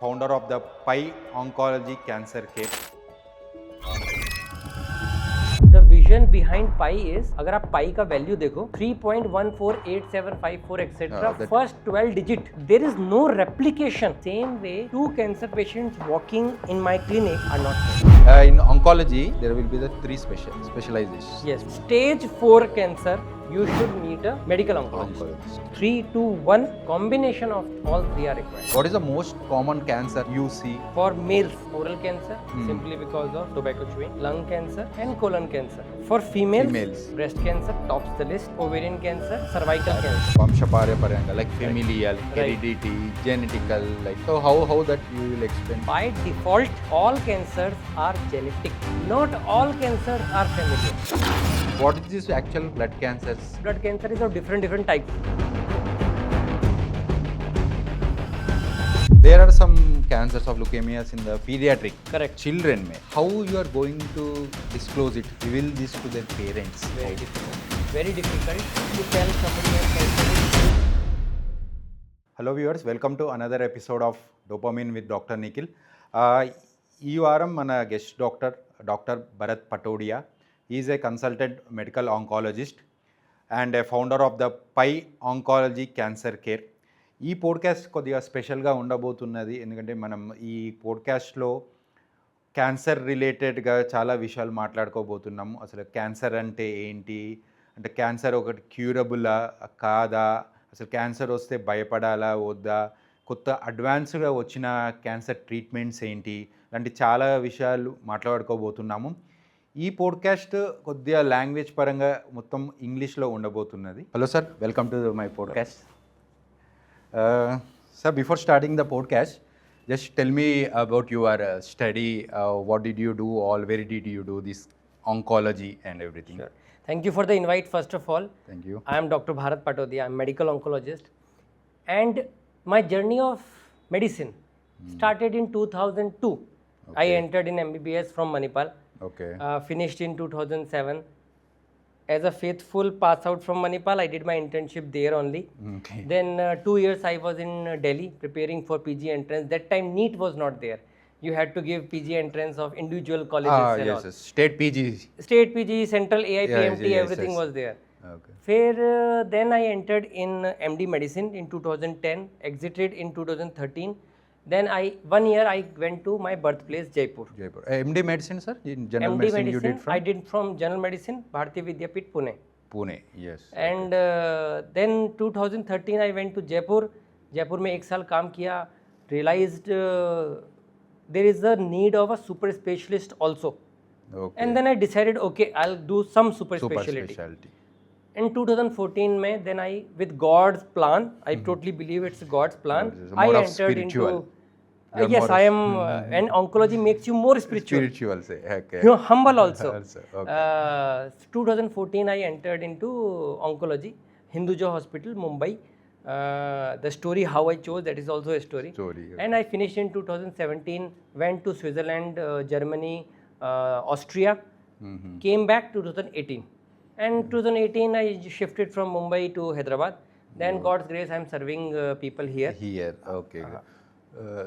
founder of the Pi Oncology Cancer Care. The vision behind pi is अगर आप pi का value देखो 3.148754 etc. First 12 digit there is no replication. Same way two cancer patients walking in my clinic are not there. In oncology, there will be the three specializations. Yes, stage 4 cancer you should meet a medical oncologist. 3, 2, 1 combination of all three are required. What is the most common cancer you see? For males, oral cancer simply because of tobacco chewing, lung cancer and colon cancer. For females, breast cancer tops the list, ovarian cancer, cervical cancer. Vamshaparya, like familial, heredity, genetical, like so how that you will explain? By default, all cancers are genetic. Not all cancers are familial. What is this actual blood cancers? Blood cancer is of different types. There are some cancers of leukemias in the pediatric Correct. children. How you are going to disclose it? Reveal this to their parents? Very difficult. Very difficult to tell somebody has cancer. Hello viewers, welcome to another episode of Dopamine with Dr. Nikhil. ఈ వారం మన guest doctor Bharat Patodia. Is a consultant medical oncologist and a founder of the Pi oncology cancer care. ఈ podcast కొద్దిగా స్పెషల్గా ఉండబోతున్నది, ఎందుకంటే మనం ఈ పోడ్కాస్ట్లో cancer రిలేటెడ్గా చాలా విషయాలు మాట్లాడుకోబోతున్నాము. అసలు క్యాన్సర్ అంటే ఏంటి, అంటే క్యాన్సర్ ఒకటి క్యూరబులా కాదా, అసలు క్యాన్సర్ వస్తే భయపడాలా వద్దా, కొత్త అడ్వాన్స్గా వచ్చిన క్యాన్సర్ ట్రీట్మెంట్స్ ఏంటి, లాంటి చాలా విషయాలు మాట్లాడుకోబోతున్నాము. ఈ పోడ్కాస్ట్ కొద్దిగా లాంగ్వేజ్ పరంగా మొత్తం ఇంగ్లీష్లో ఉండబోతున్నది. Hello sir, welcome to my podcast. Sir, before starting the podcast, just tell me about your study. What did you do, where did you do this oncology and everything? Sure. Thank you for the invite first of all. Thank you. I am Dr. Bharat Patodia. I am medical oncologist, and my journey of medicine started in 2002. Okay. I entered in MBBS from Manipal. Okay. Finished in 2007. As a faithful pass out from Manipal, I did my internship there only. Okay. Then 2 years I was in Delhi preparing for PG entrance. That time NEET was not there. You had to give PG entrance of individual colleges and Yes, all. yes. State PG. State PG, Central AIPMT, yes, everything yes. was there. Okay. Then I entered in MD Medicine in 2010, exited in 2013. Then 1 year I went to my birthplace Jaipur. Jaipur. MD medicine, sir? In general MD medicine you did from? I did from General Medicine, Bharatiya Vidyapit, Pune. Pune, yes. And then 2013 I went to Jaipur. Jaipur में 1 साल काम किया. Realized there is a need of a super specialist also. Okay. And then I decided, okay, I'll do some super specialty. In 2014 में, then I, with God's plan, I totally believe it's God's plan. More I of entered spiritual. into. Yes, I am. And oncology makes you more spiritual. Spiritual, say. Okay. You know, humble also. Also, okay. 2014 I entered into oncology, Hinduja Hospital, Mumbai. The story how I chose, that is also a story. Okay. And I finished in 2017, went to Switzerland, Germany, Austria, came back 2018. And 2018 I shifted from Mumbai to Hyderabad. Then God's grace I am serving people here. Here, okay.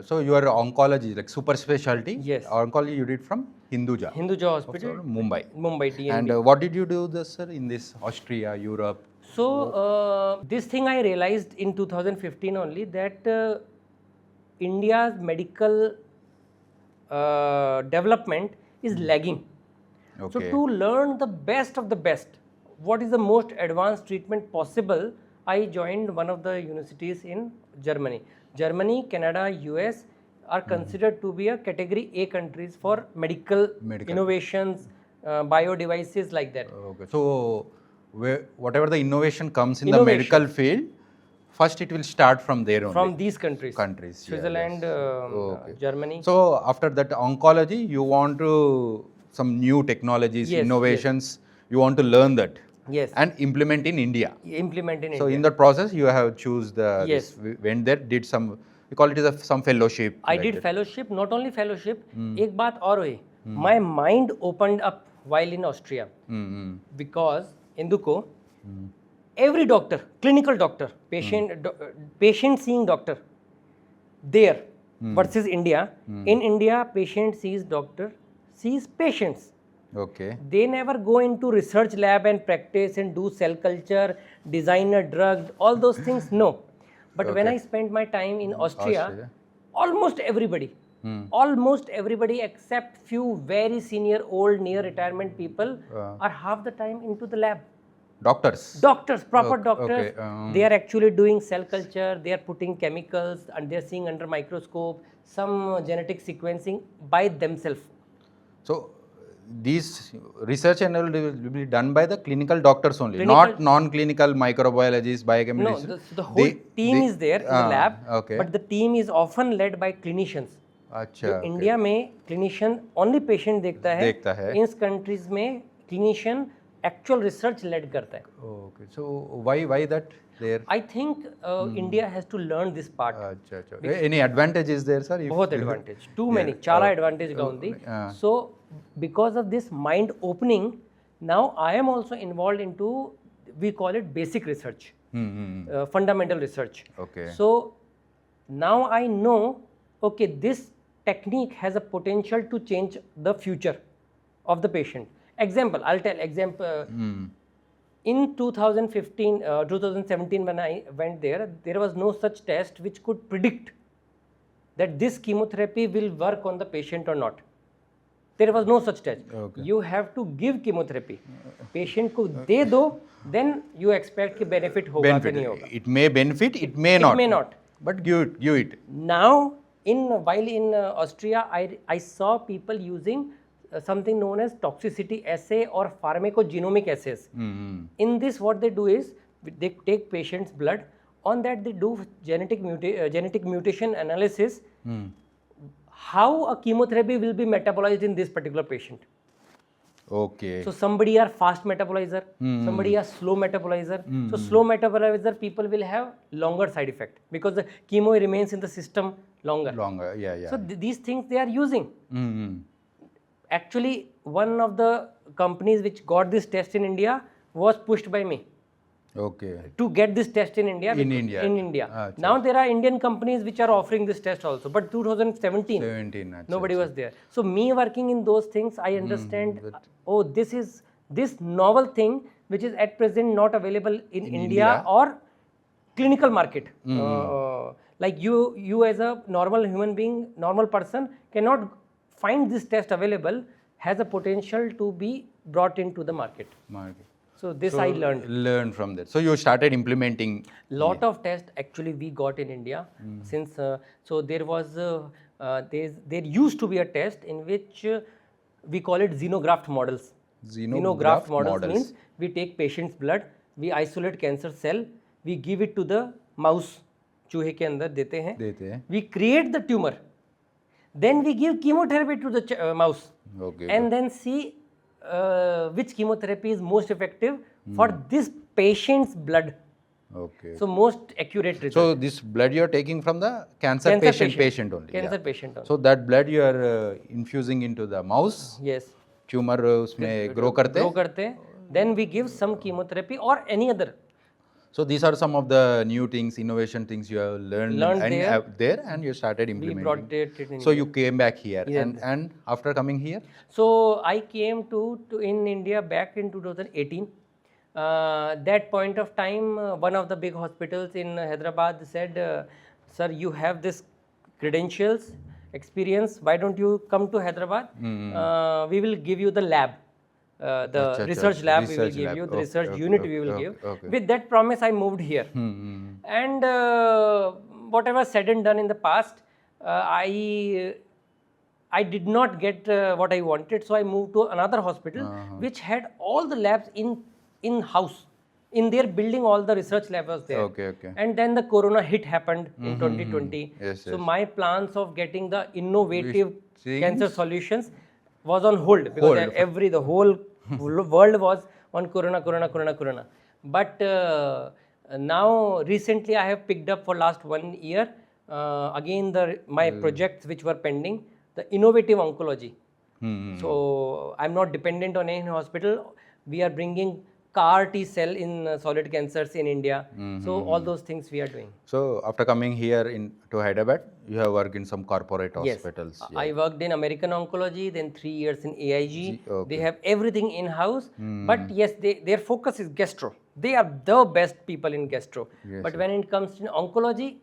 So your oncology, like super specialty? Yes. Oncology you did from Hinduja? Hinduja Hospital, Mumbai. DNB. And what did you do this, sir, in this Austria, Europe? So this thing I realized in 2015 only, that India's medical development is lagging. Okay. So to learn the best of the best, what is the most advanced treatment possible, I joined one of the universities in Germany. Germany, Canada, US are considered to be a category A countries for medical. Innovations, bio devices like that. Okay. So whatever the innovation comes in the medical field, first it will start from there only. From these countries. Switzerland, Okay. Germany. So after that oncology, you want to some new technologies, Yes, innovations, you want to learn that. Yes. And implement in India. Implement in So India. in that process, you have choose the Yes. went there, did some, we call it as some fellowship. I like did that. fellowship, not only fellowship, एक बात और हुई, my mind opened up while in Austria, because Induko, every doctor, clinical doctor, patient seeing doctor, there versus India. In India, patient sees doctor, sees patients. Okay. They never go into research lab and practice and do cell culture, design a drug, all those things, no. But when I spent my time in Austria, almost everybody, almost everybody except few very senior, old, near retirement people are half the time into the lab. Doctors. Doctors, proper doctors, okay, they are actually doing cell culture, they are putting chemicals and they are seeing under microscope, some genetic sequencing by themselves. So these research and all will be done by the clinical doctors only, not non-clinical microbiologists, biochemists. No, the whole team is there in the lab, but the team is often led by clinicians. अच्छा, India में clinician only patient देखता है, इन countries में clinician actual research lead करता है. Okay, so why that there? I think India has to learn this part. अच्छा अच्छा. Any advantage is there, sir? बहुत advantage, too many, చాలా advantage గా ఉంది. So because of this mind opening, now I am also involved into, we call it basic research, fundamental research. Okay. So now I know, okay, this technique has a potential to change the future of the patient. Example, I'll tell example. In 2015, 2017 when I went there, there was no such test which could predict that this chemotherapy will work on the patient or not. There was no such test. Okay. You have to give chemotherapy. Patient को दे दो, then you expect कि benefit होगा कि नहीं होगा. It may benefit, it may not. It may not. But give it. Now, while in Austria, I saw people using something known as toxicity assay or pharmacogenomic assays. In this, what they do is they take patient's blood. On that, they do genetic mutation analysis. How a chemotherapy will be metabolized in this particular patient. Okay. So somebody are fast metabolizer, somebody are slow metabolizer. So slow metabolizer people will have longer side effect because the chemo remains in the system longer. Yeah. So these things they are using. Actually, one of the companies which got this test in India was pushed by me. Okay. To get this test in India. In India. Now there are Indian companies which are offering this test also. But 2017, nobody was there. So me working in those things, I understand, this novel thing which is at present not available in India or clinical market. Like you as a normal human being, normal person cannot find this test available, has a potential to be brought into the market. So this I learned from that. So you started implementing. Lot of tests actually we got in India since so there was there used to be a test in which we call it xenograft models. Xenograft models means we take patient's blood, we isolate cancer cell, we give it to the mouse, चूहे के अंदर देते हैं. We create the tumor, then we give chemotherapy to the mouse, and then see which chemotherapy is most effective for this patient's blood. Okay. So most accurate result. So this blood you are taking from the cancer patient only. Cancer patient only. So that blood you are infusing into the mouse. Yes. Tumor उसमें grow करते. Then we give some chemotherapy or any other. So these are some of the new things, innovation things you have learned there, and you started implementing. We brought it in so you came back here, and after coming here? So I came to in India back in 2018. That point of time, one of the big hospitals in Hyderabad said, "Sir, you have this credentials, experience. Why don't you come to Hyderabad? We will give you the lab." The research lab we will give you, the research unit we will give. With that promise, I moved here. And whatever said and done in the past, I did not get what I wanted, so I moved to another hospital which had all the labs in house. In their building, all the research lab was there. And then the corona hit happened in 2020. So my plans of getting the innovative cancer solutions was on hold because the whole world was on corona. But now recently I have picked up for last 1 year again my projects which were pending, the innovative oncology. So I'm not dependent on any hospital. We are bringing CAR T cell in solid cancers in India. So all those things we are doing. So after coming here to Hyderabad, you have worked in some corporate hospitals. Yes, I worked in American Oncology, then 3 years in AIG. okay. They have everything in-house, but yes, their focus is gastro. They are the best people in gastro. Yes, But when it comes to oncology,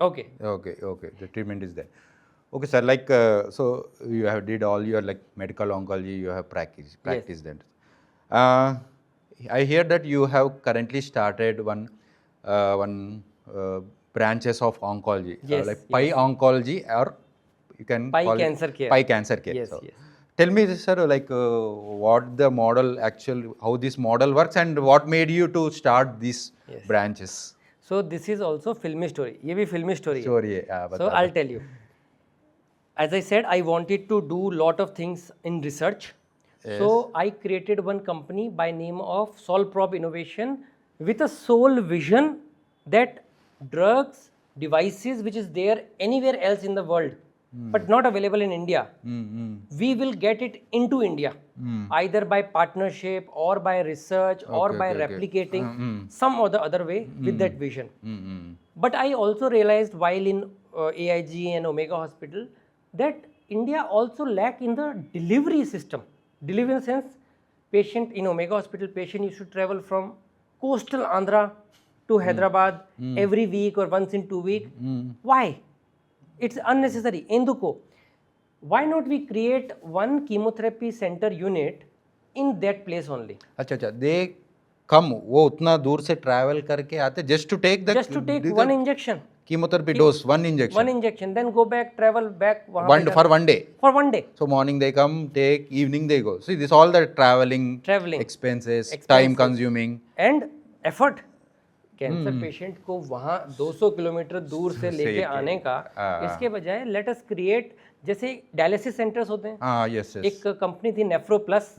okay. Okay, the treatment is there. Okay, sir, like, so you have did all your like medical oncology, you have practiced that. I hear that you have currently started one branches of oncology, Yes, like Pi Oncology, or you can Pi call Cancer it Care. Pi Cancer Care. Yes, So, yes. tell me, sir, like what the model actually, how this model works, and what made you to start these branches? So this is also filmy story. ये भी filmy story है. Story है, So I'll tell you. As I said, I wanted to do lot of things in research. So I created one company by name of Solprob Innovation with a sole vision that drugs, devices which is there anywhere else in the world but not available in India, we will get it into India either by partnership or by research or by replicating some or the other way with that vision. But I also realized while in AIG and Omega Hospital that India also lack in the delivery system. Delivery in the sense, patient in Omega Hospital, patient used to travel from coastal Andhra to Hyderabad every week or once in 2 weeks. Why? It's unnecessary. Enduko. Why not we create one chemotherapy center unit in that place only? अच्छा, they come, वो उतना दूर से travel करके आते just to take the one injection. chemotherapy dose, one injection. One injection, then go back, travel back. For 1 day. For 1 day. So morning they come, take, evening they go. See, this all the traveling expenses, time consuming. And effort. Cancer patient को वहाँ 200 kilometre दूर से लेके आने का, इसके बजाय let us create, जैसे डायलिसिस सेंटर्स होते हैं, एक कंपनी थी नेफ्रो प्लस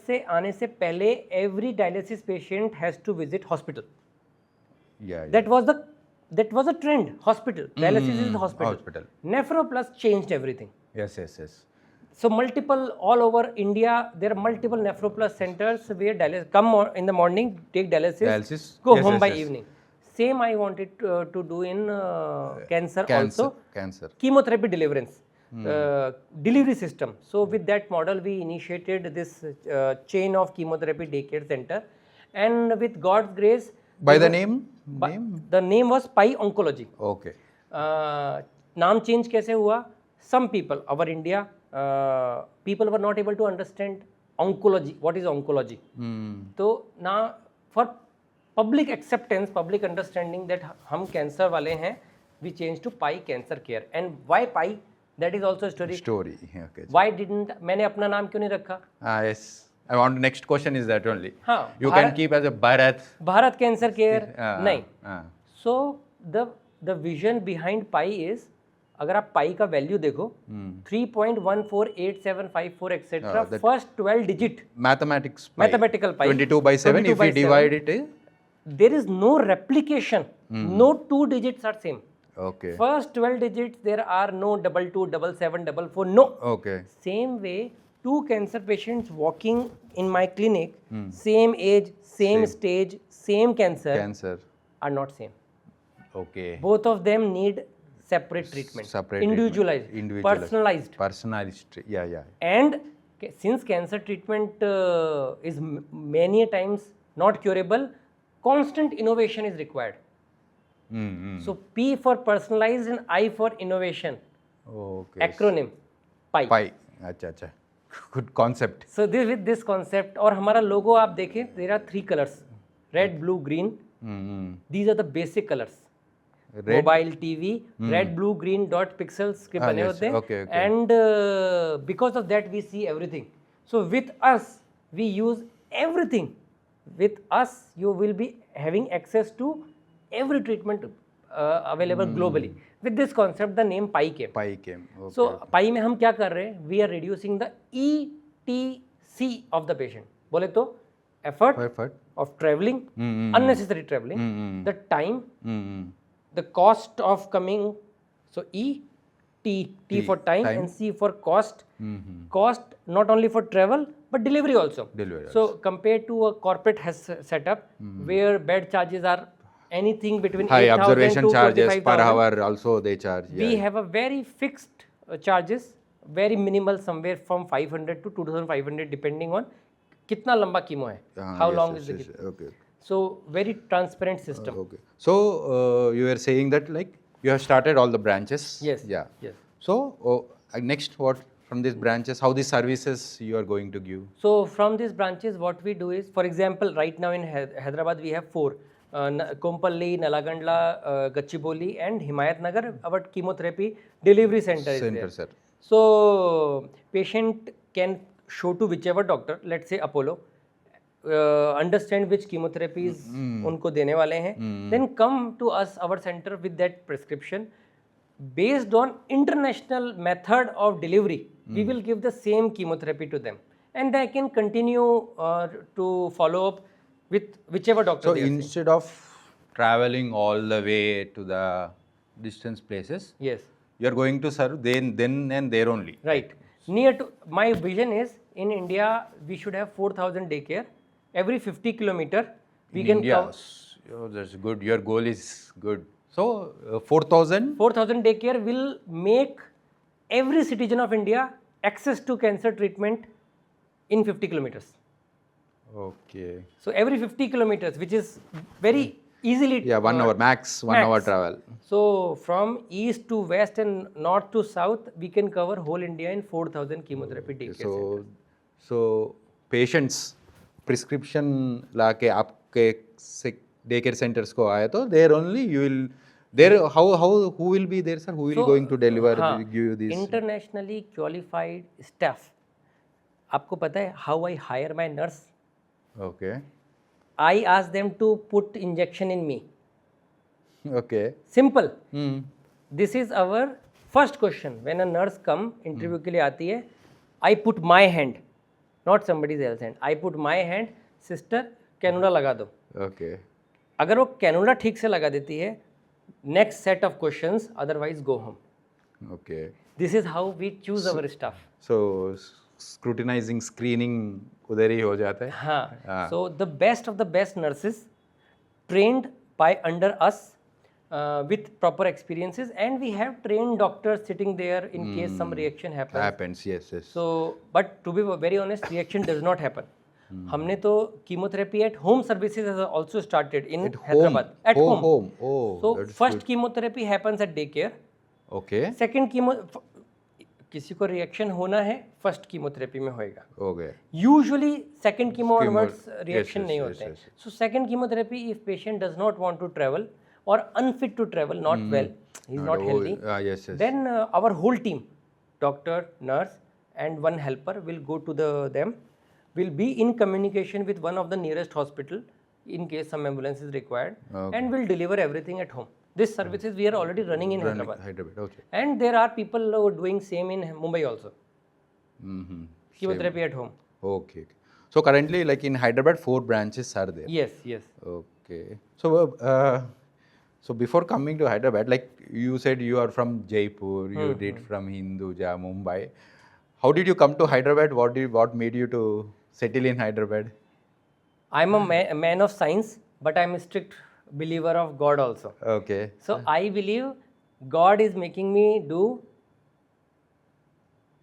से आने से पहले every dialysis patient has to visit hospital. That was a trend. Hospital. Dialysis is hospital. Nephro Plus changed everything. Yes. So multiple all over India, there are multiple Nephro Plus centers where dialysis come in the morning, take dialysis, go home by evening. Same I wanted to do in cancer also. Chemotherapy deliverance. Delivery system. So with that model, we initiated this chain of chemotherapy daycare center, and with God's grace. By the name? The name was Pi Oncology. Okay. नाम change कैसे हुआ? Some people, our India, people were not able to understand oncology. What is oncology? तो now for public acceptance, public understanding that हम cancer वाले हैं, we changed to Pi Cancer Care. And why Pi? That is also a story. Okay. Why didn't मैंने अपना नाम क्यों नहीं रखा? Yes. I want next question is that only. हाँ, you can keep as a Bharat Cancer Care. नहीं. So the vision behind Pi is, अगर आप पाई का वैल्यू देखो 3.148754 etcetera, first 12 digit mathematical pi 22/7 if we divide it, there is no replication, no 2 digits are same. Okay. First 12 digits there are no 22, 77, 44, no. Okay. Same way, 2 cancer patients walking in my clinic, same age, same stage, same cancer are not same. Okay. Both of them need separate treatment, individualized, personalized. Yeah. And since cancer treatment is many times not curable, constant innovation is required. So P for personalized and I for innovation. Okay. Acronym Pi. अच्छा. Good concept. So with this concept, और हमारा logo आप देखें, there are 3 colors: red, blue, green. These are the basic colors. Mobile TV, red, blue, green dot pixels के बने होते हैं. Okay. And because of that we see everything. So with us we use everything. With us you will be having access to every treatment available globally. With this concept the name Pi came. Okay. So Pi में हम क्या कर रहे हैं? We are reducing the ETC of the patient. बोले तो effort of traveling, unnecessary traveling, the time, the cost of coming. So T for time and C for cost. Cost not only for travel but delivery also. Delivery So compared to a corporate has setup where bed charges are anything between high 8,000 observation to charges per 25,000. hour also they charge. We Yeah. have a very fixed charges, very minimal, somewhere from 500 to 2,500 depending on कितना लंबा chemo है, how Yes, long yes, is the yes, chemo. okay. So very transparent system. Okay. So you were saying that like you have started all the branches. Yes. Yeah. Yes. So next, what from these branches? How the services you are going to give? So from these branches, what we do is, for example, right now in Hyderabad we have 4: Kompalli, Nalagandla, Gachibowli, and Himayat Nagar. Our chemotherapy delivery center is there. Sir. So patient can show to whichever doctor, let's say Apollo, understand which chemotherapies उनको देने वाले हैं, then come to us, our center, with that prescription. Based on international method of delivery, we will give the same chemotherapy to them, and they can continue to follow up with whichever doctor So they are seeing. instead of traveling all the way to the distance places, Yes, you are going to serve then and there only. right. Near to my vision is, in India we should have 4,000 daycare. Every 50 kilometer we In can India. cover Oh, that's good. Your goal is good. So 4,000. 4,000 daycare will make every citizen of India access to cancer treatment in 50 kilometers. Okay. So every 50 kilometers, which is very easily. Yeah, 1 hour max. 1 hour max. travel. So from east to west and north to south, we can cover whole India in 4,000 chemotherapy daycare centers. So patients prescription लाके आपके day care centres को आए तो there only you will there how who will be there sir who will going to deliver give you this internationally qualified staff. आपको पता है how I hire my nurse? Okay I ask them to put injection in me. Okay simple. This is our first question when a nurse come interview के लिए आती है. I put my hand, not somebody's else hand. I put my hand, sister cannula लगा दो. Okay अगर वो cannula ठीक से लगा देती है, next set of questions, otherwise go home. Okay this is how we choose our staff. So scrutinising screening उधर ही हो जाता है. हाँ. So the best of the best nurses trained by under us with proper experiences, and we have trained doctors sitting there in case some reaction happens. Yes. So, but to be very honest, reaction does not happen. हमने तो chemotherapy at home services has also started in Hyderabad. At home. Oh, So that's first good. chemotherapy happens at daycare. Okay. Second chemo, किसी को reaction होना है first chemotherapy में होएगा. Okay. Usually second chemo Chemo- onwards reaction yes, नहीं yes, होते हैं. yes. So second chemotherapy, if patient does not want to travel और unfit to travel, not well, he is not healthy, Yes. then our whole team, doctor, nurse and one helper, will go to them, will be in communication with one of the nearest hospital in case some ambulance is required, and will deliver everything at home. This services we are already running in Hyderabad, Okay. and there are people who are doing same in Mumbai also. Mm-hmm. Chemotherapy at home. Okay. So currently, like in Hyderabad, 4 branches are there. Yes. Okay. So before coming to Hyderabad, like you said, you are from Jaipur. You did from Hinduja, Mumbai. How did you come to Hyderabad? What made you to settle in Hyderabad? I'm a man of science, but I'm a strict believer of God also. Okay. So I believe God is making me do,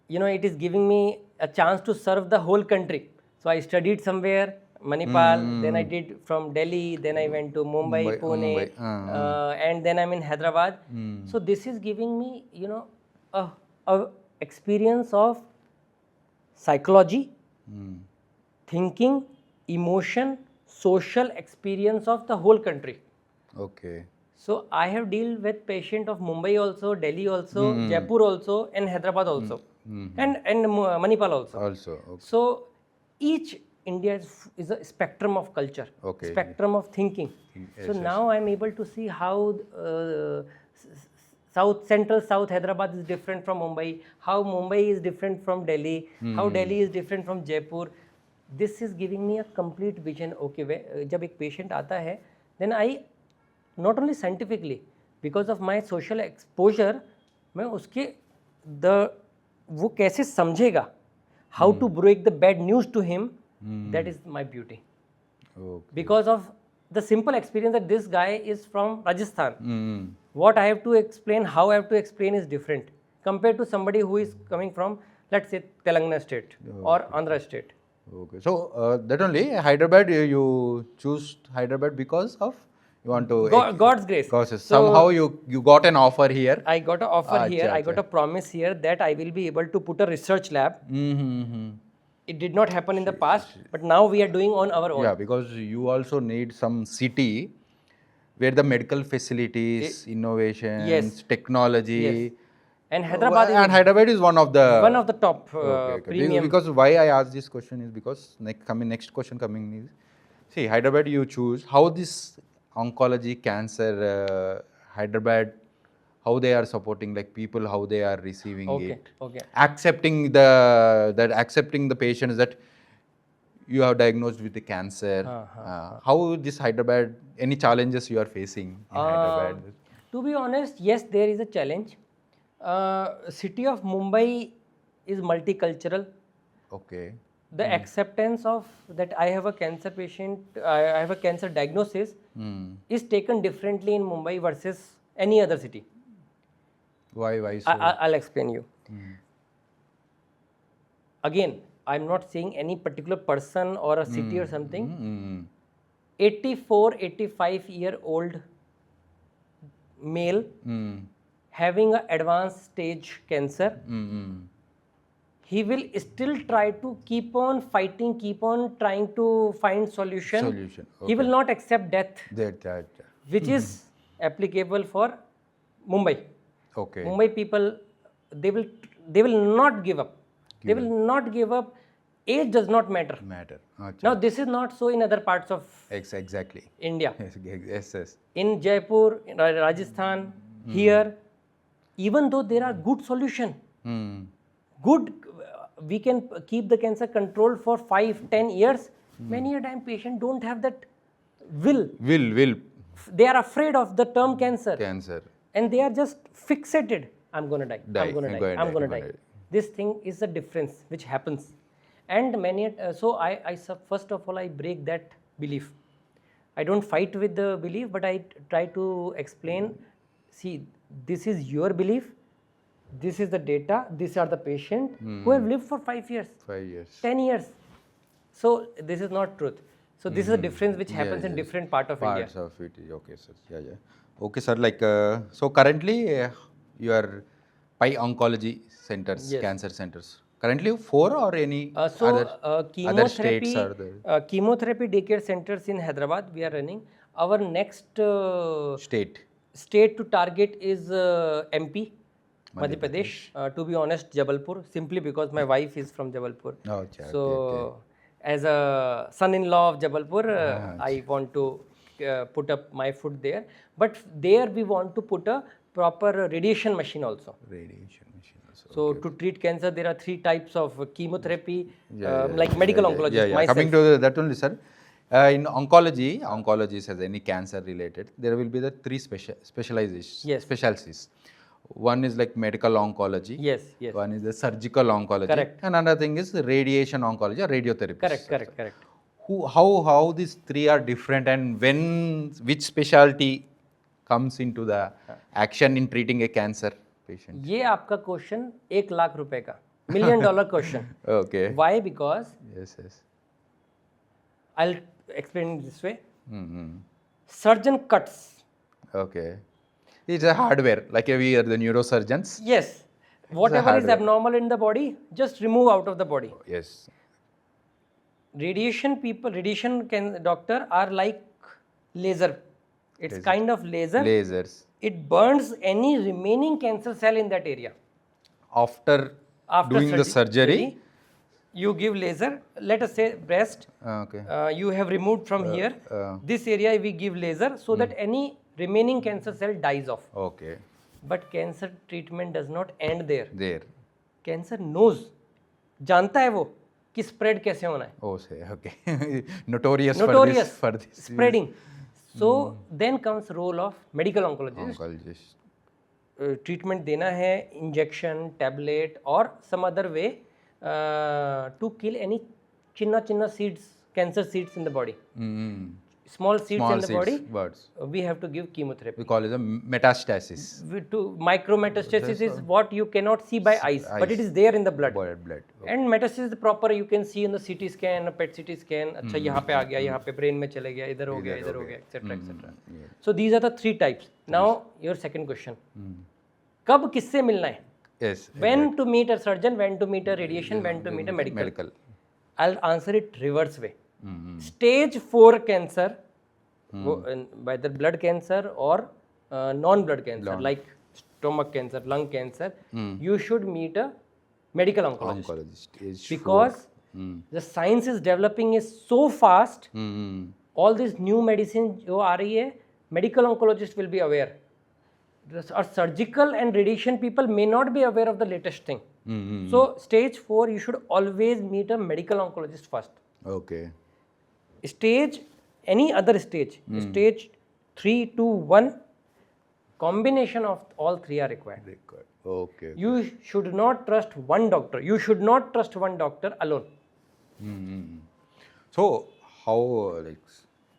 it is giving me a chance to serve the whole country. So I studied somewhere, Manipal, then I did from Delhi, then I went to Mumbai, Pune, and then I'm in Hyderabad. So this is giving me, a experience of psychology, thinking, emotion, social experience of the whole country. Okay. So I have dealt with patient of Mumbai also, Delhi also, Jaipur also, and Hyderabad also, and Manipal also. Also. Okay. So each India is a spectrum of culture, Okay. spectrum of thinking. Yes, So now I'm able to see how Central South Hyderabad is different from Mumbai, how Mumbai is different from Delhi, how Delhi is different from Jaipur. This is giving me a complete vision. Okay, जब एक patient आता है, then I not only scientifically, because of my social exposure, मैं उसके वो कैसे समझेगा, how to break the bad news to him, that is my beauty. Okay. Because of the simple experience that this guy is from Rajasthan. Mm. What I have to explain, how I have to explain is different compared to somebody who is coming from, let's say, Telangana state or Andhra state. Okay. So that only Hyderabad, you choose Hyderabad because of you want to God's grace. Because So somehow you got an offer here. I got an offer here, Acha, I got a promise here that I will be able to put a research lab. Mm-hmm. It did not happen in the past, but now we are doing on our own. Yeah, because you also need some city where the medical facilities, innovations, Yes. technology. Yes. And Hyderabad is And Hyderabad is one of the top Okay. premium. Because why I ask this question is because next question coming is, see, Hyderabad you choose how this oncology cancer Hyderabad, how they are supporting like people, how they are receiving Okay, it, okay. accepting the patients that you have diagnosed with the cancer. How this Hyderabad, any challenges you are facing in Hyderabad? To be honest, yes, there is a challenge. City of Mumbai is multicultural. Okay. The acceptance of that I have a cancer patient, I have a cancer diagnosis is taken differently in Mumbai versus any other city. Why so? I'll explain you. Again, I'm not saying any particular person or a city or something. 84, 85-year-old male having an advanced stage cancer, he will still try to keep on fighting, keep on trying to find solution. He will not accept death, That. which is applicable for Mumbai. Okay. Mumbai people, they will not give up. They will not give up. Age does not matter. Acha. Now this is not so in other parts of Exactly. India. Yes. In Jaipur, in Rajasthan, here, even though there are good solution, good, we can keep the cancer controlled for 5-10 years. Many a time patient don't have that will. They are afraid of the term cancer. And they are just fixated. I'm going to die. I'm going to die. This thing is the difference which happens. And many, so I first of all, I break that belief. I don't fight with the belief, but I try to explain, see, this is your belief. This is the data. These are the patient who have lived for 5 years, 10 years. So this is not truth. So this is a difference which happens in different parts of India. Of it. Okay, sir. Yeah. Okay, sir. Like, so currently you are by oncology centers, cancer centers. Currently 4 or any other states are there? Chemotherapy daycare centers in Hyderabad we are running. Our next state to target is MP, Madhya Pradesh. To be honest, Jabalpur, simply because my wife is from Jabalpur. So as a son-in-law of Jabalpur, I want to put up my foot there. But there we want to put a proper radiation machine also. So to treat cancer, there are 3 types of chemotherapy, like medical oncologist. Myself. Coming to that only, sir. In oncology says any cancer related, there will be the 3 specialties. One is like medical oncology. Yes. One is the surgical oncology. Correct. And another thing is radiation oncology or radiotherapy. Correct. How these 3 are different, and which specialty comes into the action in treating a cancer patient? ये आपका question $1 lakh का $1 million question. Okay. Why? Because Yes. I'll explain it this way. Surgeon cuts. Okay. It's a hardware, like we are the neurosurgeons. Yes. Whatever is abnormal in the body, just remove out of the body. Yes. Radiation doctor are like laser. It's kind of laser. Lasers. It burns any remaining cancer cell in that area. After doing the surgery, you give laser. Let us say breast. Okay. You have removed from here. This area we give laser so that any remaining cancer cell dies off. Okay. But cancer treatment does not end there. Cancer knows. जानता है वो कि spread कैसे होना है. Oh, say okay. Notorious for this. Spreading. So then comes role of medical oncologist. Treatment देना है, injection, tablet or some other way. to kill any chinna seeds, cancer seeds in the body. Small seeds Small in the seeds, body, birds. We have to give chemotherapy. We call it a metastasis. To micrometastasis is what you cannot see by eyes, but it is there in the blood. Blood. And metastasis is the proper, you can see in the CT scan, a PET CT scan. अच्छा यहाँ पे आ गया, यहाँ पे brain में चले गया, इधर हो गया, etc. etc. So these are the three types. Now your second question. कब किससे मिलना है? Yes. When to meet a surgeon, when to meet a radiation, when to meet a medical. I'll answer it reverse way. Stage 4 cancer, whether blood cancer or non-blood cancer, like stomach cancer, lung cancer, you should meet a medical oncologist. Because the science is developing is so fast. All these new medicine जो आ रही है, medical oncologist will be aware. Our surgical and radiation people may not be aware of the latest thing. So stage 4, you should always meet a medical oncologist first. Okay. Stage, any other stage, stage 3, 2, 1, combination of all three are required. Okay. You should not trust one doctor. You should not trust one doctor alone. So how, like,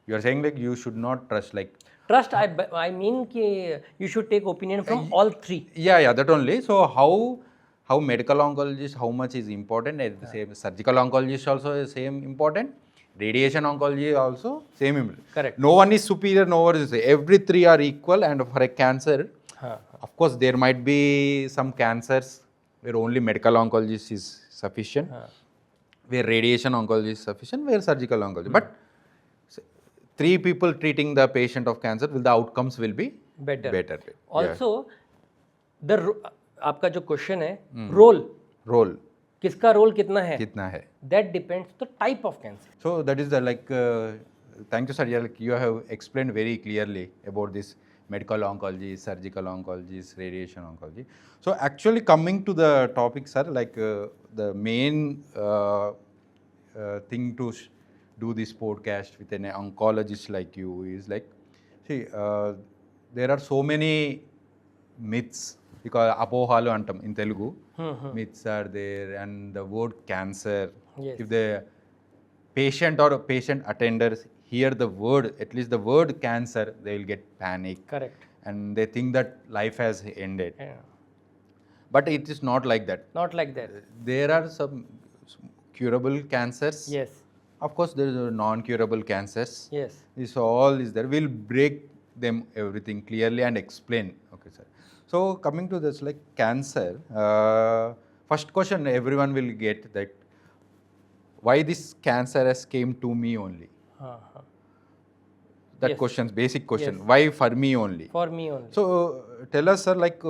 you are saying like you should not trust, like, Trust, I mean कि you should take opinion from all three. yeah, that only. So how medical oncologist, how much is important, and the same surgical oncologist also is same important, radiation oncology also same important. Correct. No one is superior, no one is, every three are equal. And for a cancer, of course there might be some cancers where only medical oncologist is sufficient, where radiation oncology is sufficient, where surgical oncology. But three people treating the patient of cancer, the outcomes will be better. Also, आपका जो question है, role किसका role कितना है, that depends the type of cancer. So that is the, like, thank you sir, like, you have explained very clearly about this medical oncology, surgical oncology, radiation oncology. So actually coming to the topic sir, like the main thing to do this podcast with an oncologist like you is like, see, there are so many myths, because apohalu antam in Telugu, myths are there, and the word cancer, if the patient or patient attenders hear the word, at least the word cancer, they will get panic. Correct. And they think that life has ended. But it is not like that. Not like that. There are some curable cancers. Yes. Of course, there are non-curable cancers. Yes. This all is there. We'll break them everything clearly and explain. Okay, sir. So coming to this, like cancer, first question everyone will get, that why this cancer has came to me only. That question, basic question. Why for me only? For me only. So tell us, sir, like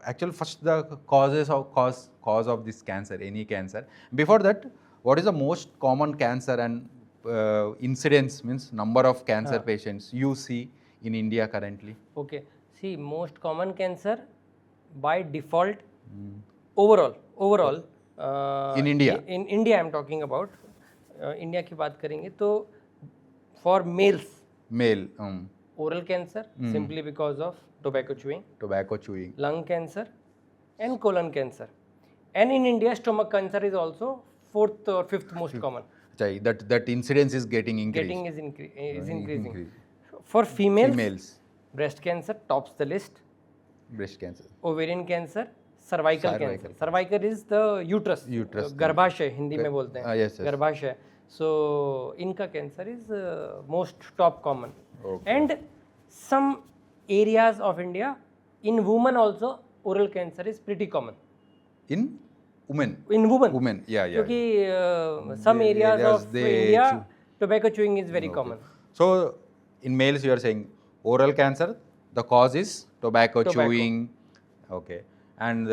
actually first the cause of this cancer, any cancer. Before that, what is the most common cancer and incidence, means number of cancer patients you see in India currently? Okay. See, most common cancer by default, overall. In India? In India I'm talking about. India की बात करेंगे तो for males. Male. Oral cancer, simply because of tobacco chewing. Lung cancer and colon cancer. And in India, stomach cancer is also 4th or 5th most common. That incidence is getting increased. Is increasing. For females, breast cancer tops the list. Breast cancer. Ovarian cancer, cervical cancer. Cervical is the uterus. गर्भाशय हिंदी में बोलते हैं. Yes. गर्भाशय. So इनका cancer is most top common. And some areas of India, in women also, oral cancer is pretty common. In women? In women. Women, yeah. क्योंकि some areas of India, tobacco chewing is very common. So in males you are saying oral cancer, the cause is tobacco chewing. Okay. And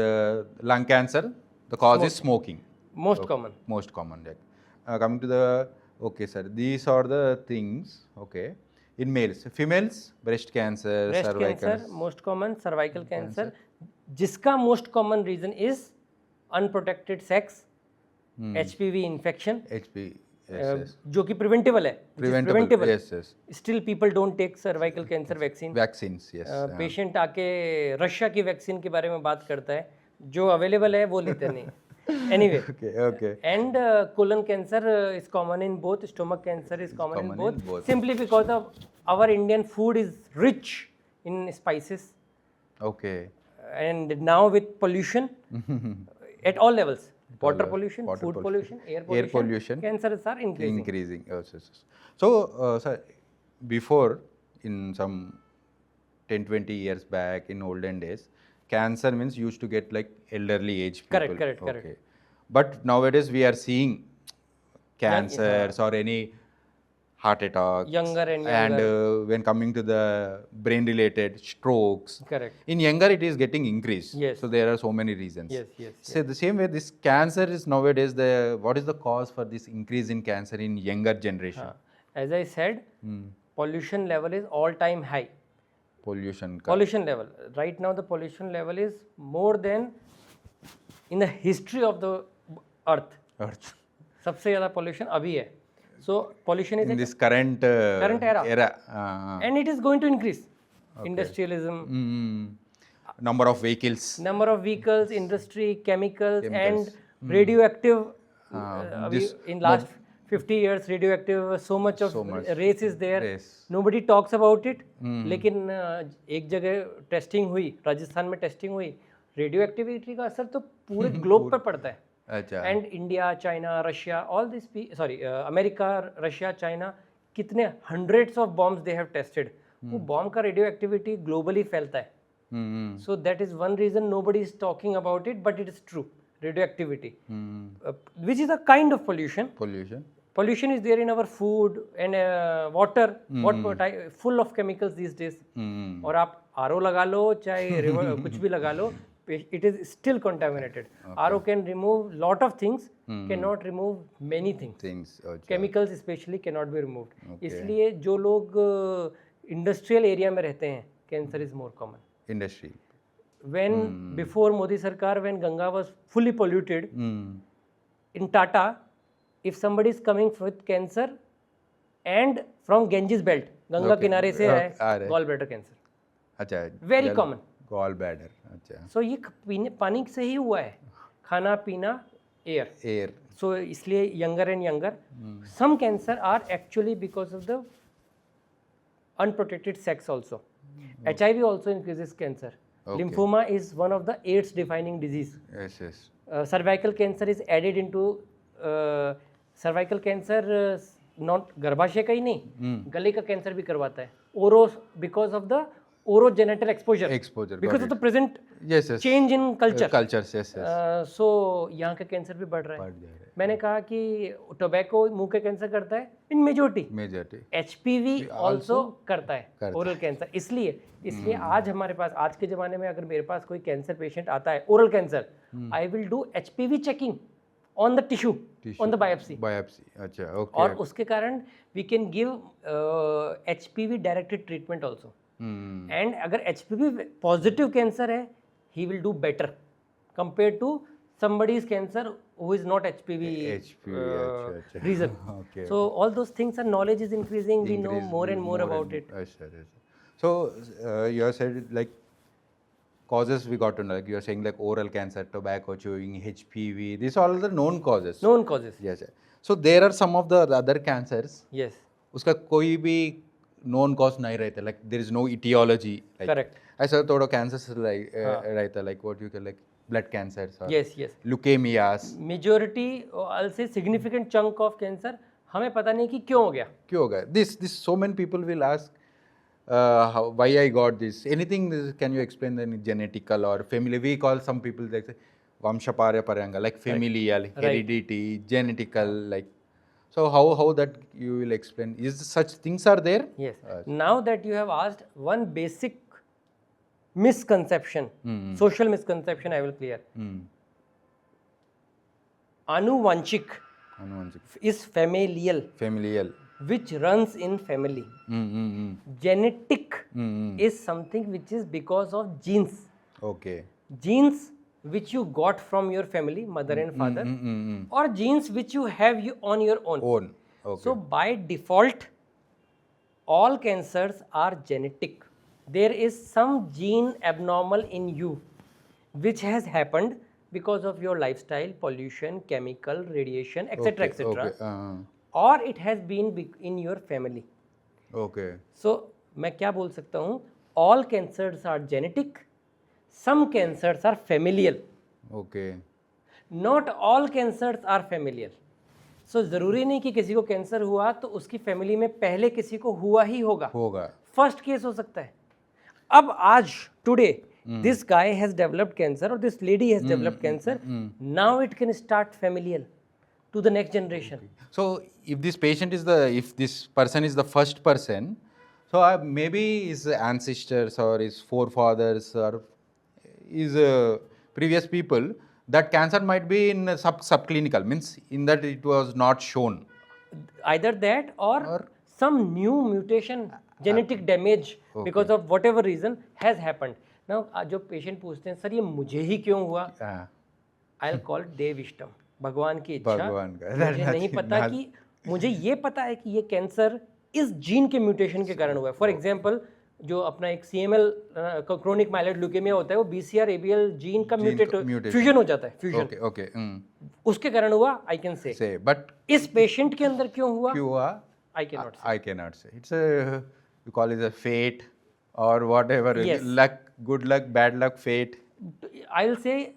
lung cancer, the cause is smoking. Most common. Most common. Coming to the, okay sir, these are the things, okay. In males. Females, breast cancer, cervical cancer, most common, cervical cancer. जिसका most common reason is unprotected sex, HPV infection. जो कि preventable है. Preventable. Yes. Still people don't take cervical cancer vaccine. Vaccines, yes. Patient आके Russia की vaccine के बारे में बात करता है, जो available है वो लेते नहीं. Anyway, Okay. and colon cancer is common in both. Stomach cancer is common in both. Simply because of our Indian food is rich in spices, Okay. and now with pollution at all levels, water pollution, Water food pollution, pollution, air air pollution, pollution cancers are increasing. increasing. Yes, yes, yes. So, sir, before, in some 10-20 years back, in olden days, cancer means used to get like elderly age people. Correct. Okay. But nowadays we are seeing cancers or any heart attacks. Younger and And when coming to the brain related strokes, Correct. in younger it is getting increased. Yes. So there are so many reasons. Yes. So the same way this cancer is nowadays what is the cause for this increase in cancer in younger generation? As I said, pollution level is all time high. Pollution. Pollution level. Right now the pollution level is more than in the history of the earth. Earth. सबसे ज़्यादा pollution अभी है. So pollution is In this current era. And it is going to increase. Industrialism, number of vehicles. number of vehicles, industry, chemicals. And radioactive. In last 50 years, radioactive, so much of race is there. Yes. Nobody talks about it. लेकिन एक जगह testing हुई, राजस्थान में testing हुई, radio activity का असर तो पूरे ग्लोब पर पड़ता है. अच्छा. And India, China, Russia, all this America, Russia, China, कितने hundreds of bombs they have tested. वो बॉम्ब का रेडियो एक्टिविटी ग्लोबली फैलता है. So that is one reason nobody is talking about it, but it is true. Radioactivity, which is a kind of pollution. Pollution is there in our food and water, full of chemicals these days. और आप RO लगा लो, चाहे river कुछ भी लगा लो, it is still contaminated. RO can remove lot of things, cannot remove many things. Chemicals especially cannot be removed. इसलिए जो लोग इंडस्ट्रियल एरिया में रहते हैं, cancer is more common. Industry. When before Modi Sarkar, when Ganga was fully polluted, in Tata, if somebody is coming with cancer and from Ganges belt, Ganga किनारे से है, gall bladder cancer. अच्छा. Very common. Gall bladder. अच्छा. So ये पानी से ही हुआ है, खाना पीना, air. So इसलिए younger and younger. Some cancer are actually because of the unprotected sex also. HIV also increases cancer. Lymphoma is one of the AIDS defining disease. Yes. Cervical cancer is added into cervical cancer not गर्भाशय का ही नहीं, गले का cancer भी करवाता है. Oro, because of the orogenital exposure, because of the present change in culture. So यहाँ का कैंसर भी बढ़ रहा है. मैंने कहा कि टोबैको मुंह के कैंसर करता है इन मेजोरिटी. HPV ऑल्सो करता है ओरल कैंसर. इसलिए आज हमारे पास, आज के ज़माने में अगर मेरे पास कोई कैंसर पेशेंट आता है oral cancer, I will do HPV checking on the tissue, on the biopsy. अच्छा, okay. और उसके कारण we can give HPV directed treatment also. And अगर HPV positive cancer है, he will do better compared to somebody's cancer who is not HPV reason. So all those things and knowledge is increasing. We know more and more about it. So you have said like causes we got to know, like you are saying like oral cancer, tobacco chewing, HPV, these are all the known causes. Yes. So there are some of the other cancers. Yes. उसका कोई भी known cause नहीं रहता, like there is no etiology. Like, correct. ऐसा थोड़ा cancers like रहता, like what you call like blood cancers or yes. leukemias. Majority, I'll say significant chunk of cancer हमें पता नहीं कि क्यों हो गया. This so many people will ask why I got this. Anything, can you explain the genetical or family? We call some people like Vamshaparayanga, like familial, heredity, genetical, like. So how that you will explain? Is such things are there? Yes. Now that you have asked, one basic misconception, social misconception I will clear. Anuvanchik is familial. Which runs in family. Genetic is something which is because of genes. Okay. Genes which you got from your family, mother and father, or genes which you have on your own. Okay. So by default, all cancers are genetic. There is some gene abnormal in you which has happened because of your lifestyle, pollution, chemical, radiation, etc., Okay, etc. okay, or it has been in your family. okay, So मैं क्या बोल सकता हूँ, all cancers are genetic, some cancers are familial, okay. not all cancers are familial. So ज़रूरी नहीं कि किसी को कैंसर हुआ तो उसकी फैमिली में पहले किसी को हुआ ही होगा, होगा. फर्स्ट केस हो सकता है. अब आज today this guy has developed cancer और this lady has developed cancer, now it can start familial to the next generation. So if this patient is if this person is the first person, so maybe his ancestors or his forefathers or his previous people, that cancer might be in subclinical, means in that it was not shown. Either that or some new mutation, genetic damage because of whatever reason has happened. Now जो patient पूछते हैं sir ये मुझे ही क्यों हुआ, I will call देविष्टम, भगवान की इच्छा. भगवान का. मुझे नहीं पता कि मुझे ये पता है कि ये कैंसर इस जीन के म्यूटेशन के कारण हुआ है. फॉर एग्जांपल जो अपना एक CML क्रोनिक माइलोइड ल्यूकेमिया होता है वो BCR ABL जीन का फ्यूजन हो जाता है, फ्यूजन. Okay, okay. उसके कारण हुआ, आई कैन से. But इस पेशेंट के अंदर क्यों हुआ, I I cannot say. It's a, you call it a fate or whatever. Yes. Luck, good luck, bad luck, fate. I will say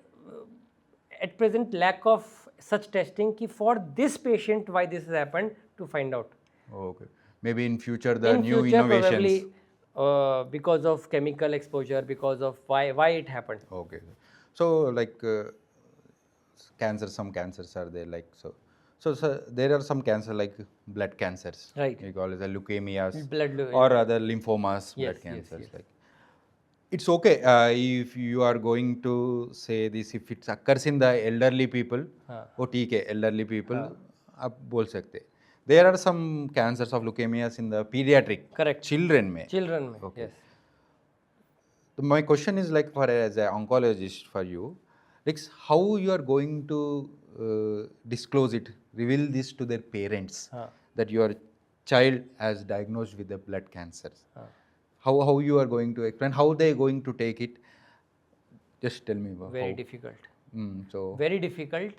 at present lack of such testing ki for this patient why this has happened to find out. Okay. Maybe in future the In new future, innovations. probably because of chemical exposure, because of why it happened. Okay. So like cancer, some cancers are there like so. So there are some cancer like blood cancers. Right. We call it the leukemias Blood or other lymphomas, blood Yes, cancers. yes. Like it's okay if you are going to say this, if it occurs in the elderly people. वो ठीक है, elderly people आप बोल सकते. There are some cancers of leukemias in the pediatric. Correct. Children में. Children में. Okay. Yes. So my question is like for as an oncologist for you, like how you are going to disclose it, reveal this to their parents that your child has diagnosed with the blood cancer. How you are going to explain, how they are going to take it? Just tell me about Very how. difficult. So Very difficult.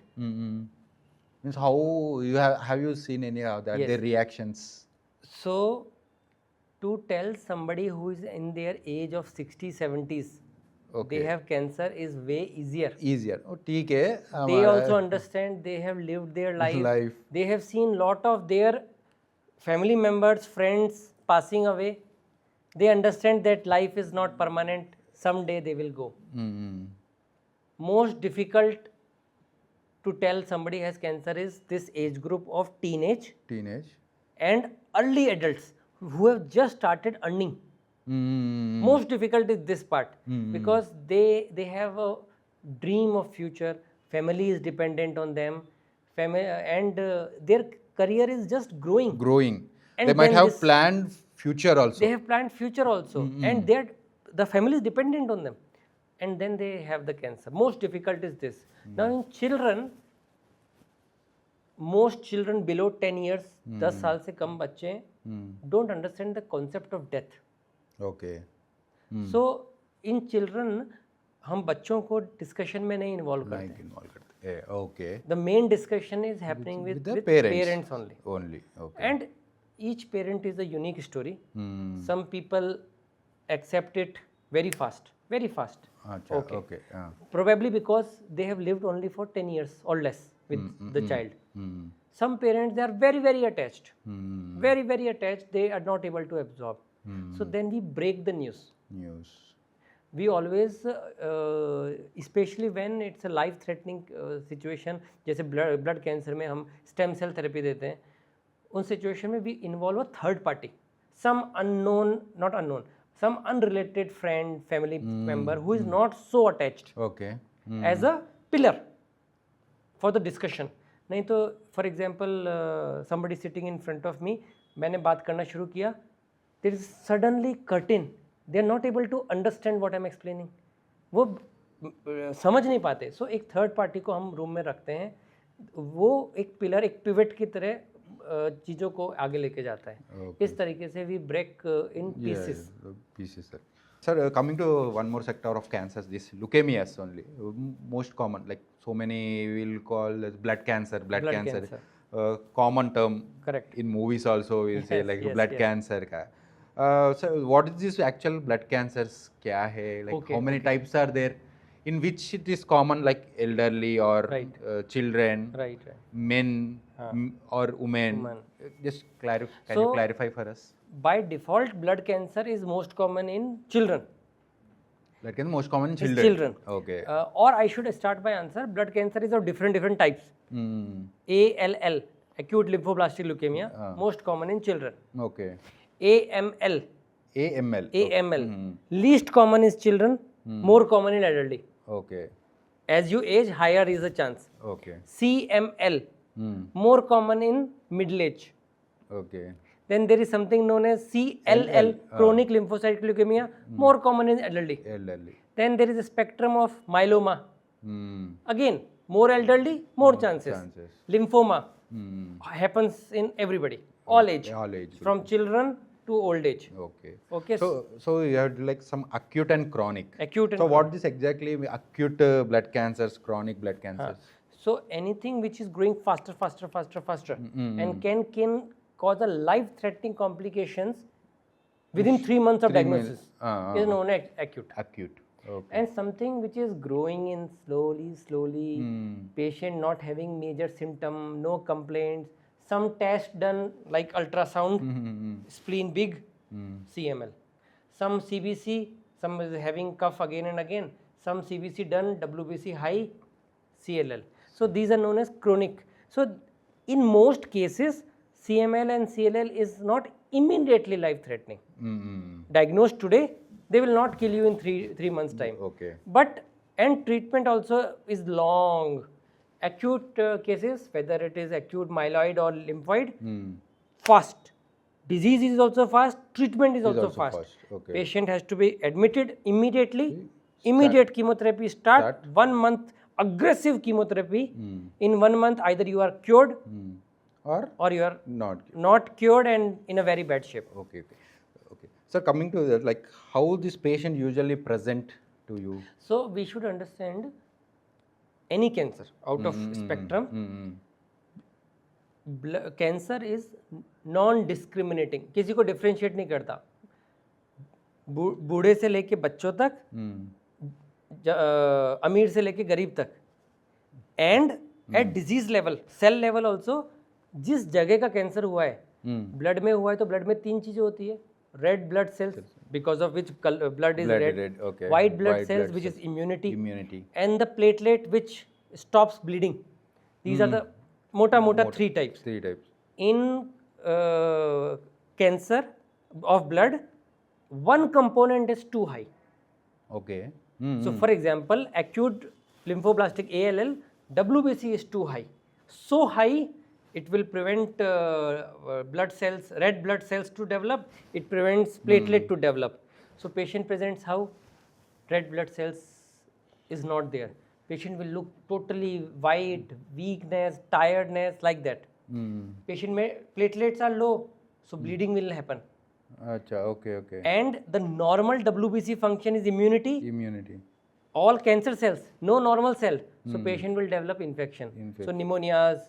means how you have you seen any of that, Yes. their reactions? So to tell somebody who is in their age of 60s, 70s, they have cancer is way easier. Easier. Oh, ठीक है. They also understand, they have lived their life. They have seen lot of their family members, friends passing away. They understand that life is not permanent. Someday they will go. Most difficult to tell somebody has cancer is this age group of teenage and early adults who have just started earning. Most difficult is this part because they have a dream of future, family is dependent on them, and their career is just growing. And they might then have planned future also. They have planned future also, and the family is dependent on them, and then they have the cancer. Most difficult is this. Now in children, most children below 10 years, 10 साल से कम बच्चे don't understand the concept of death. Okay. So in children, हम बच्चों को discussion में नहीं involve करते. Okay. The main discussion is happening with the parents only. Only. Okay. And each parent is a unique story. Some people accept it very fast. Achha, okay. Probably because they have lived only for 10 years or less with the child. Some parents, they are very, very attached. Very, very attached. They are not able to absorb. So then we break the news. We always, especially when it's a life-threatening situation, जैसे blood cancer में हम stem cell therapy देते हैं, उन situation में we involve a third party, some some unrelated friend, family member who is not so attached. Okay. As a pillar for the discussion. नहीं तो for example somebody sitting in front of me, मैंने बात करना शुरू किया, there is suddenly curtain. They are not able to understand what I am explaining. वो समझ नहीं पाते. So एक third party को हम रूम में रखते हैं, वो एक पिलर, एक पिवट की तरह चीज़ों को आगे लेके जाता है. इस तरीके से we break in pieces. Pieces, sir. Sir, coming to one more sector of cancers, this leukemias only, most common, like so many will call as blood cancer, Blood cancer. common term. Correct. In movies also we'll say Yes, like yes, blood yes. cancer ka. So what is this actual blood cancers? Kya hai? Like Okay, how many okay. types are there? In which it is common, like elderly or Right. children, Right, right. men Huh. or women? Women. Just can you So- clarify for us? By default, blood cancer is most common in children. Blood cancer most common in Is children. children. Okay. Or I should start by answer. Blood cancer is of different types. Hmm. ALL, acute lymphoblastic leukemia, most common in children. Okay. AML, AML. AML, least common is children, more common in elderly. Okay. As you age, higher is the chance. Okay. CML, Hmm. more common in middle age. Okay. Then there is something known as CLL, chronic lymphocytic leukemia, more common in elderly. Elderly. Then there is a spectrum of myeloma. Hmm. Again, more elderly, more chances. chances. Lymphoma Hmm. happens in everybody, all age, All age. from children to old age. Okay. Okay, So you have like some acute and chronic. acute and So what this exactly acute blood cancers, chronic blood cancers? so anything which is growing faster, and can cause a life-threatening complications within 3 months of 3 months. diagnosis is known as acute. Acute. Okay. And something which is growing in slowly, Hmm. patient not having major symptom, no complaints, some test done like ultrasound, Hmm. spleen big, Hmm. CML, some CBC, some is having cough again and again, some CBC done, WBC high, CLL. So these are known as chronic. So in most cases, CML and CLL is not immediately life threatening. Hmm. Diagnosed today, they will not kill you in three months time. Okay. But and treatment also is long. Acute cases, whether it is acute myeloid or lymphoid, Hmm. fast. Disease is also fast. Treatment is also also fast. fast, okay. Patient has to be admitted immediately. Immediate chemotherapy start. 1 month aggressive chemotherapy. In 1 month, either you are cured Hmm. Or or you are not. not cured and in a very bad shape. Okay. Okay. So coming to that, like how this patient usually present to you? So we should understand any cancer out of spectrum. Hmm. Cancer is non discriminating, किसी को differentiate नहीं करता, बूढ़े से लेके बच्चों तक, Hmm. अमीर से लेके गरीब तक, and at disease level, cell level also, जिस जगह का कैंसर हुआ है, Hmm. ब्लड में हुआ है तो ब्लड में 3 चीजें होती है, red blood cells because of which blood is Blood red, red, okay. White blood White cells blood which is immunity, Immunity. and the platelet which stops bleeding. These are the mota 3 types. 3 types. In cancer of blood, one component is too high. Okay. Hmm. So for example, acute lymphoblastic ALL, WBC is too high. So high, it will prevent blood cells, red blood cells to develop. It prevents platelet to develop. So patient presents how? Red blood cells is not there. Patient will look totally white, weakness, tiredness, like that. Hmm. Patient may platelets are low, so bleeding will happen. Acha, okay, okay. And the normal WBC function is immunity. Immunity. All cancer cells, no normal cell. So patient will develop infection. So pneumonias,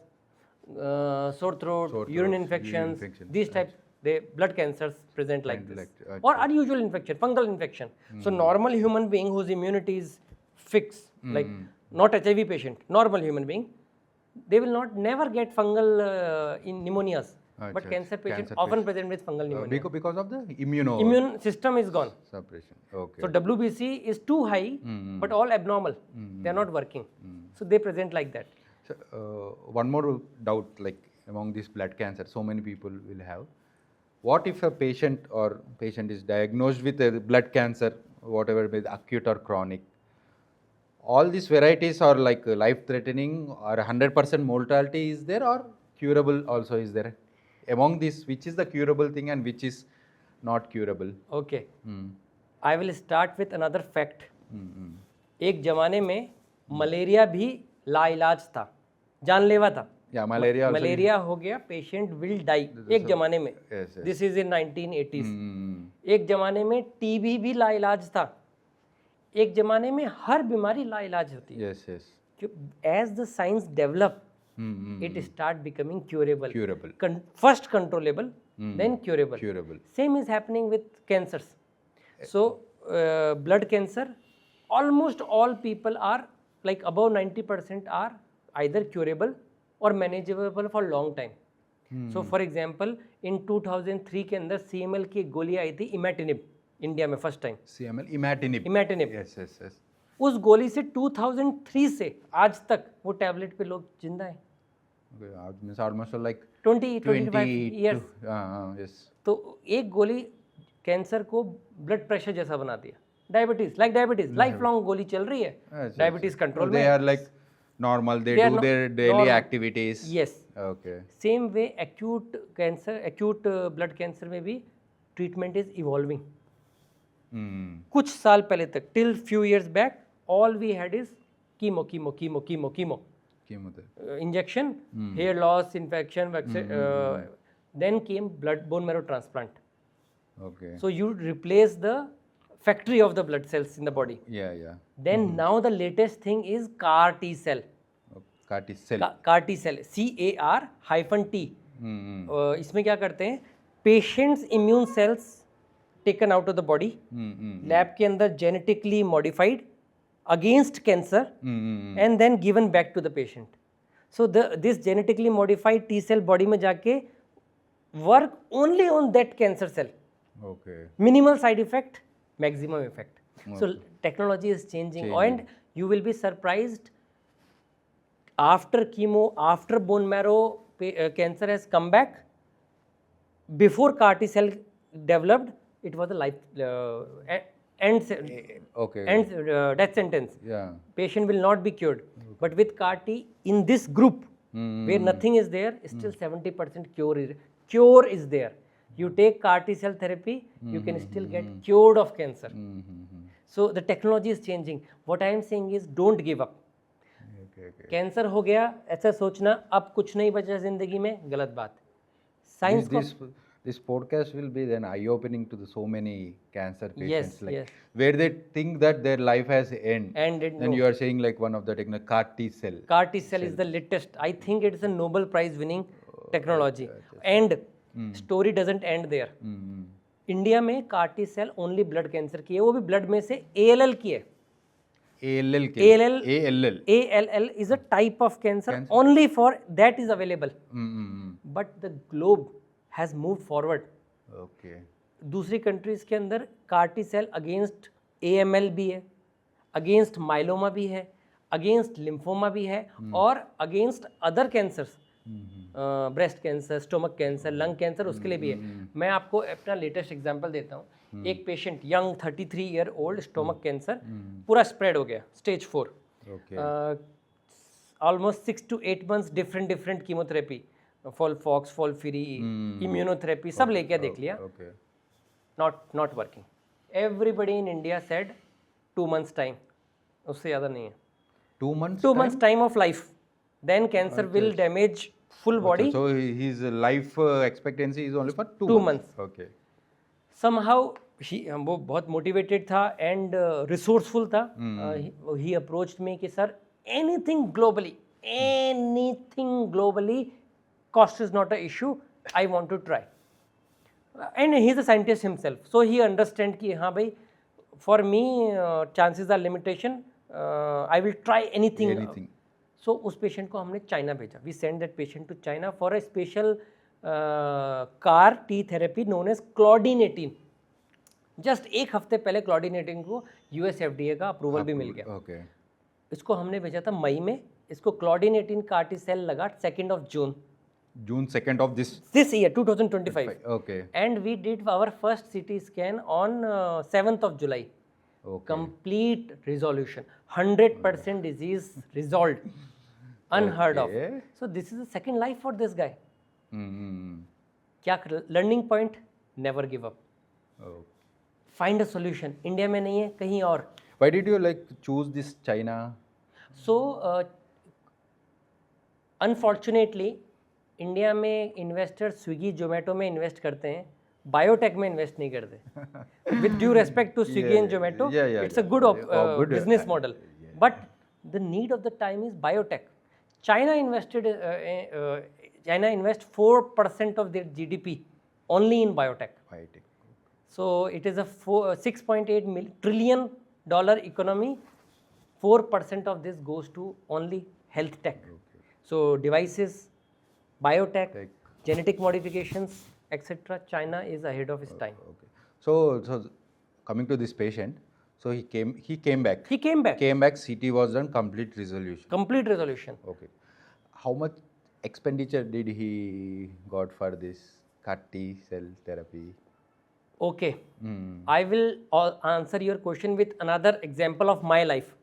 sore throat, urine infections, these types, the blood cancers present like this. Or unusual infection, fungal infection. So normal human being whose immunity is fixed, like not HIV patient, normal human being, they will not never get fungal in pneumonias. But cancer patients often present with fungal pneumonia. Because of the Immune system is gone. suppression. Okay. So WBC is too high, but all abnormal. They are not working. So they present like that. So, one more doubt, like among these blood cancer, so many people will have. What if a patient is diagnosed with a blood cancer, whatever, be it acute or chronic? All these varieties are like life-threatening, or 100% mortality is there, or curable also is there? Among these, which is the curable thing and which is not curable? Okay. I will start with another fact. एक जमाने में malaria भी लाइलाज था, जानलेवा था. Yeah, malaria also. Malaria हो गया, पेशेंट विल डाई एक जमाने में. Yes, yes. This is in 1980s. एक ज़माने में टीबी भी लाइलाज था, एक ज़माने में हर बीमारी लाइलाज होती है। yes yes as the science develop mm-hmm. it start becoming curable. Curable. First controllable, then curable. Curable. Same is happening with cancers. So blood cancer, almost all people are like above 90% are either curable or manageable for long time. So for example in 2003 के अंदर CML की एक गोली आई थी इमेटिनिब, India में first time CML imatinib. इमेटिनिब। Yes yes yes. उस गोली से 2003 से आज तक वो टैबलेट पे लोग जिंदा हैं। Okay, means almost like 25 years। yes. तो एक गोली कैंसर को ब्लड प्रेशर जैसा बना दिया। डायबिटीज लाइफ लॉन्ग गोली चल रही है, डायबिटीज कंट्रोल में। They are like normal. They They are do their daily normal. activities. Yes. Okay. Same way acute cancer, acute blood cancer में भी ट्रीटमेंट इज इवॉल्विंग। कुछ साल पहले तक till few years back all we had is chemo chemo chemo chemo chemo Chemotherapy. injection, hair loss, infection, then came bone marrow transplant. Okay. So you replace the factory of the blood cells in the body. Yeah yeah. Then now the latest thing is CAR T cell. CAR T cell. CAR T cell, CAR-T. इसमें क्या करते हैं, patients immune cells taken out of the body, lab के अंदर genetically modified against cancer and then given back to the patient. So this genetically modified T cell body में जाके work only on that cancer cell. Okay. Minimal side effect, maximum effect. So technology is changing and you will be surprised after chemo, after bone marrow cancer has come back, before CAR T cell developed, it was a life death sentence. Yeah. Patient will not be cured. But with CAR T, in this group, where nothing is there, still 70% cure is there. You take CAR T cell therapy, you can still get cured of cancer. So the technology is changing. What I am saying is don't give up. Cancer हो गया ऐसा सोचना अब कुछ नहीं बचा जिंदगी में, गलत बात। साइंस को This podcast will be then eye-opening to so many cancer patients. Yes, like yes. where they think that their life has ended. Ended, And no. you are saying like one of the technology, CAR T cell. CAR T cell is the latest. I think it is a Nobel Prize winning technology. And story doesn't end there. India में CAR T cell only blood cancer की है, वो भी blood में से ALL की है। ALL is a type of cancer. Only for that is available. But the globe has moved forward. Okay. दूसरी कंट्रीज के अंदर CAR T cell against AML भी है, अगेंस्ट माइलोमा भी है, अगेंस्ट लिम्फोमा भी है और against other cancers, breast cancer, stomach cancer, lung cancer, उसके लिए भी है। मैं आपको अपना लेटेस्ट एग्जांपल देता हूँ। एक patient young 33 year old, stomach cancer पूरा स्प्रेड हो गया, stage 4, almost 6 to 8 months different chemotherapy, FOLFOX, FOLFIRI, immunotherapy सब लेके देख लिया, not working. Everybody in India said 2 months time, उससे ज़्यादा नहीं है। 2 months. 2 months time of life, then cancer will damage full body. So his life expectancy is only for 2 months. Okay. Somehow वो बहुत motivated था and resourceful था. He approached me कि sir anything globally, cost is not an issue. I want to try. And he is a scientist himself, so he understand कि हाँ भाई, for me chances are limitation. I will try anything. So उस patient को हमने China भेजा. We sent that patient to China for a special CAR T therapy known as Claudin 18. Just एक हफ्ते पहले क्लॉडिन 18 को US FDA का approval भी मिल गया। Okay. इसको हमने भेजा था मई में। इसको क्लॉडिन 18 CAR T cell लगा 2nd of June. June 2nd of this year 2025. Okay. And we did our first CT scan on 7th of July. Okay. Complete resolution, 100% disease resolved, unheard of. So this is the second life for this guy. क्या learning point? Never give up. Find a solution. India में नहीं है, कहीं और. Why did you like choose this China? So unfortunately India में investor Swiggy Zomato में invest करते हैं, बायोटेक में इन्वेस्ट नहीं करते. With due respect to Swiggy and Zomato, it's a good good, business model. But the need of the time is biotech. China invest 4% of their GDP only in biotech. Biotech. So it is a $6.8 trillion economy. 4% of this goes to only health tech. So devices, biotech, Tech. genetic modifications, etc. China is ahead of its time. Okay. So coming to this patient, so he came back. He came back. Came back. CT was done. Complete resolution. Complete resolution. Okay. How much expenditure did he got for this CAR-T cell therapy? Okay. Hmm. I will answer your question with another example of my life.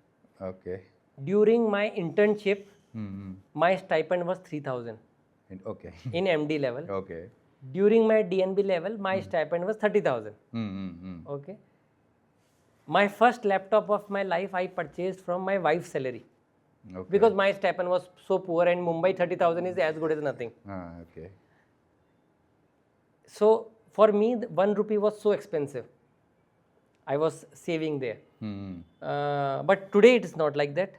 Okay. During my internship, Hmm. my stipend was 3,000 Okay. in MD level. Okay. During my DNB level, my stipend was 30,000. Okay. My first laptop of my life I purchased from my wife's salary Okay. because my stipend was so poor, and Mumbai 30,000 is as good as nothing. Okay. So for me, 1 rupee was so expensive. I was saving there. But today it is not like that.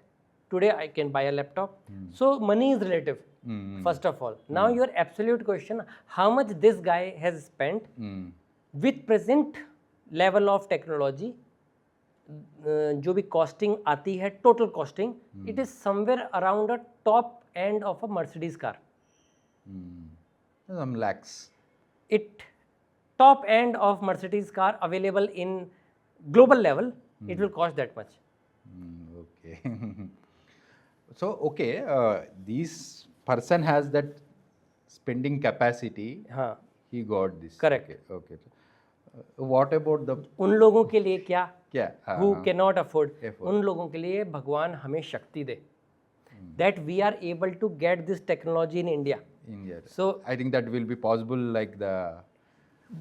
Today I can buy a laptop. So money is relative. First of all, now your absolute question, how much this guy has spent with present level of technology, जो भी costing आती है, total costing, it is somewhere around a top end of a Mercedes car. Some lakhs. It top end of Mercedes car available in global level, it will cost that much. Okay. So okay, this person has that spending capacity. हाँ, He got this. Correct. Okay. What about the उन लोगों के लिए क्या, क्या? who cannot afford, Afford. उन लोगों के लिए भगवान हमें शक्ति दे, that we are able to get this technology in India. India. So I think that will be possible like the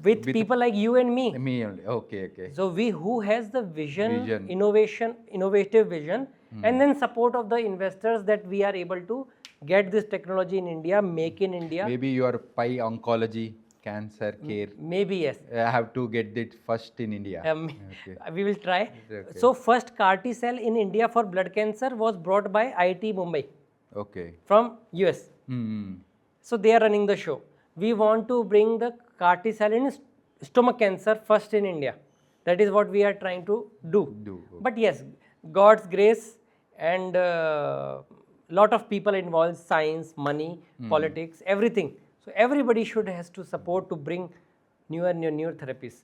with people like you and me. me only. Okay. Okay. So we who has the vision, Vision. innovative vision, and then support of the investors, that we are able to get this technology in India, make in India. Maybe your PI oncology cancer care. Maybe yes. Have to get it first in India. Okay. We will try. Okay. So first CAR-T cell in India for blood cancer was brought by IIT Mumbai Okay. from US. Hmm. So they are running the show. We want to bring the CAR-T cell in stomach cancer first in India. That is what we are trying to do. But yes, God's grace and lot of people involved, science, money, politics, everything. So everybody has to support to bring newer therapies.